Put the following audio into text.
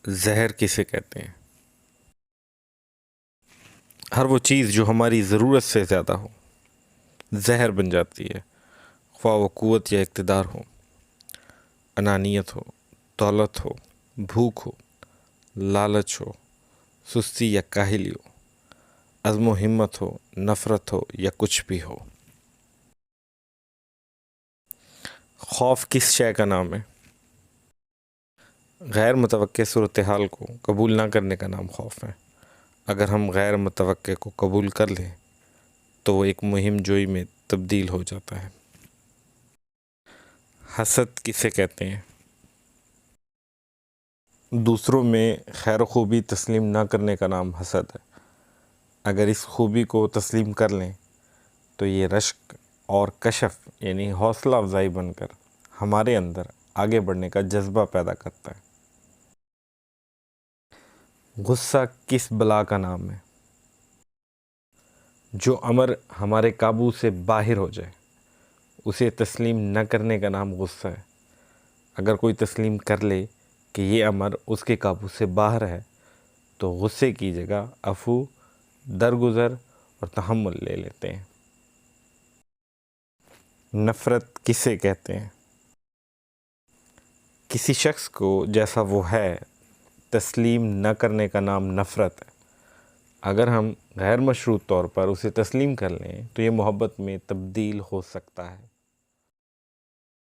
زہر کسے کہتے ہیں؟ ہر وہ چیز جو ہماری ضرورت سے زیادہ ہو زہر بن جاتی ہے، خواہ وہ قوت یا اقتدار ہو، انانیت ہو، دولت ہو، بھوک ہو، لالچ ہو، سستی یا کاہلی ہو، عزم و ہمت ہو، نفرت ہو یا کچھ بھی ہو۔ خوف کس شے کا نام ہے؟ غیر متوقع صورتحال کو قبول نہ کرنے کا نام خوف ہے۔ اگر ہم غیر متوقع کو قبول کر لیں تو وہ ایک مہم جوئی میں تبدیل ہو جاتا ہے۔ حسد کسے کہتے ہیں؟ دوسروں میں خیر و خوبی تسلیم نہ کرنے کا نام حسد ہے۔ اگر اس خوبی کو تسلیم کر لیں تو یہ رشک اور کشف یعنی حوصلہ افزائی بن کر ہمارے اندر آگے بڑھنے کا جذبہ پیدا کرتا ہے۔ غصہ کس بلا کا نام ہے؟ جو امر ہمارے قابو سے باہر ہو جائے اسے تسلیم نہ کرنے کا نام غصہ ہے۔ اگر کوئی تسلیم کر لے کہ یہ امر اس کے قابو سے باہر ہے تو غصے کی جگہ عفو، درگزر اور تحمل لے لیتے ہیں۔ نفرت کسے کہتے ہیں؟ کسی شخص کو جیسا وہ ہے تسلیم نہ کرنے کا نام نفرت ہے۔ اگر ہم غیر مشروط طور پر اسے تسلیم کر لیں تو یہ محبت میں تبدیل ہو سکتا ہے۔